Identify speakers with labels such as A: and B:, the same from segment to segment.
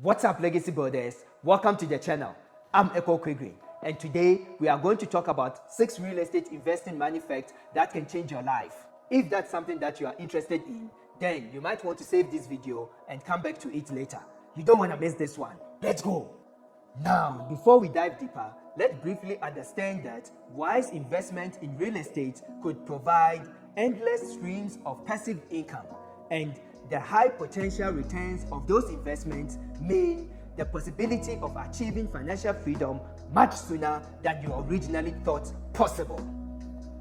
A: What's up, legacy builders? Welcome to the channel. I'm Eko, and today we are going to talk about 6 real estate investing money facts that can change your life. If that's something that you are interested in, then you might want to save this video and come back to it later. You don't want to miss this one. Let's go. Now, before we dive deeper, let's briefly understand that wise investment in real estate could provide endless streams of passive income, and the high potential returns of those investments mean the possibility of achieving financial freedom much sooner than you originally thought possible.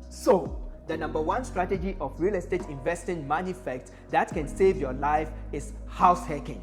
A: So, the number one strategy of real estate investing money fact that can save your life is house hacking.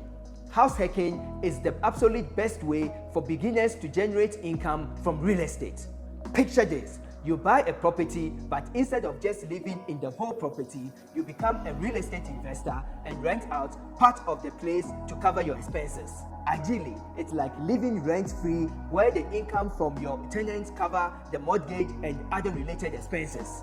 A: House hacking is the absolute best way for beginners to generate income from real estate. Picture this. You buy a property, but instead of just living in the whole property, you become a real estate investor and rent out part of the place to cover your expenses. Ideally, it's like living rent-free, where the income from your tenants cover the mortgage and other related expenses.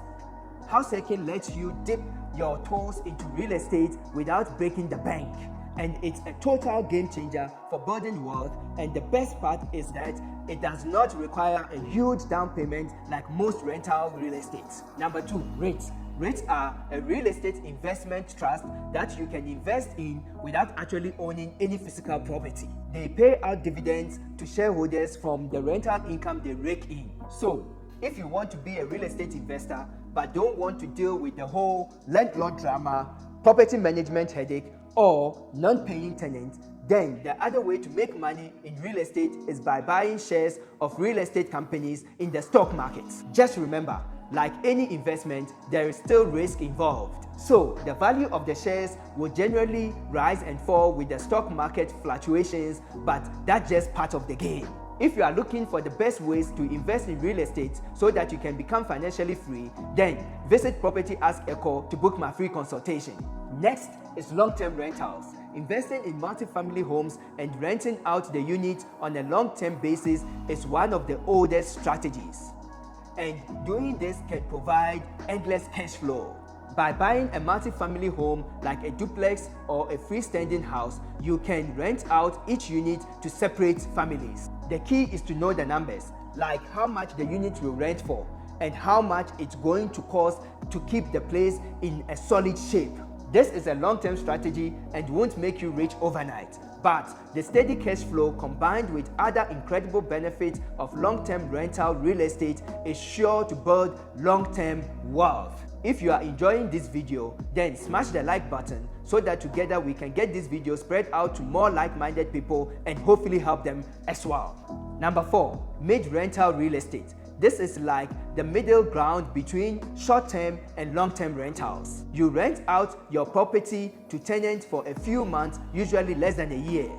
A: House hacking lets you dip your toes into real estate without breaking the bank. And it's a total game changer for building wealth, and the best part is that it does not require a huge down payment like most rental real estate. Number 2, REITs. REITs are a real estate investment trust that you can invest in without actually owning any physical property. They pay out dividends to shareholders from the rental income they rake in. So, if you want to be a real estate investor but don't want to deal with the whole landlord drama, property management headache, or non-paying tenants, then the other way to make money in real estate is by buying shares of real estate companies in the stock market. Just remember, like any investment, there is still risk involved. So the value of the shares will generally rise and fall with the stock market fluctuations, but that's just part of the game. If you are looking for the best ways to invest in real estate so that you can become financially free, then visit PropertyAskEkow to book my free consultation. Next is long-term rentals. Investing in multifamily homes and renting out the unit on a long-term basis is one of the oldest strategies. And doing this can provide endless cash flow. By buying a multifamily home like a duplex or a freestanding house, you can rent out each unit to separate families. The key is to know the numbers, like how much the unit will rent for and how much it's going to cost to keep the place in a solid shape. This is a long-term strategy and won't make you rich overnight, but the steady cash flow combined with other incredible benefits of long-term rental real estate is sure to build long-term wealth. If you are enjoying this video, then smash the like button so that together we can get this video spread out to more like-minded people and hopefully help them as well. Number 4, mid-rental real estate. This is like the middle ground between short-term and long-term rentals. You rent out your property to tenants for a few months, usually less than a year.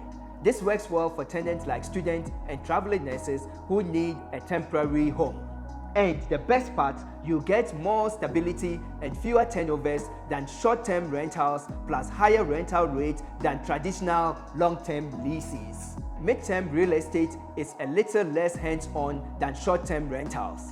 A: This works well for tenants like students and traveling nurses who need a temporary home. And the best part, you get more stability and fewer turnovers than short-term rentals, plus higher rental rates than traditional long-term leases. Midterm real estate is a little less hands-on than short-term rentals,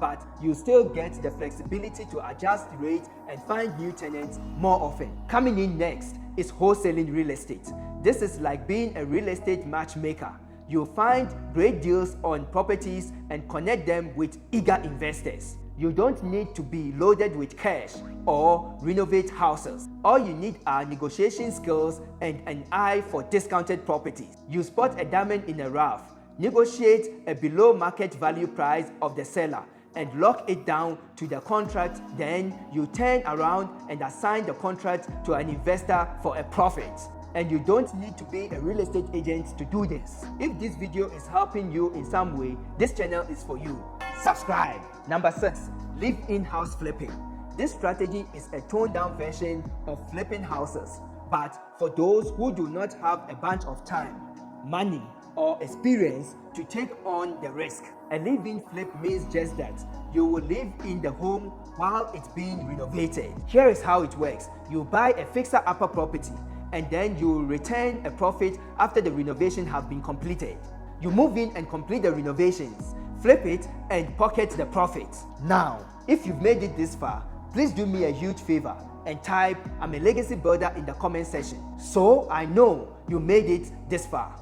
A: but you still get the flexibility to adjust rates and find new tenants more often. Coming in next is wholesaling real estate. This is like being a real estate matchmaker. You'll find great deals on properties and connect them with eager investors. You don't need to be loaded with cash or renovate houses. All you need are negotiation skills and an eye for discounted properties. You spot a diamond in a rough, negotiate a below market value price of the seller, and lock it down to the contract. Then you turn around and assign the contract to an investor for a profit. And you don't need to be a real estate agent to do this. If this video is helping you in some way, this channel is for you. Subscribe. Number 6, live-in house flipping. This strategy is a toned-down version of flipping houses, but for those who do not have a bunch of time, money, or experience to take on the risk. A live-in flip means just that. You will live in the home while it's being renovated. Here is how it works. You buy a fixer-upper property, and then you will return a profit after the renovation have been completed. You move in and complete the renovations, flip it, and pocket the profits. Now, if you've made it this far, please do me a huge favor and type "I'm a legacy builder" in the comment section so I know you made it this far.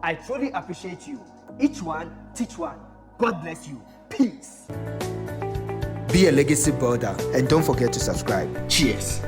A: I truly appreciate you. Each one, teach one. God bless you. Peace. Be a legacy builder and don't forget to subscribe. Cheers.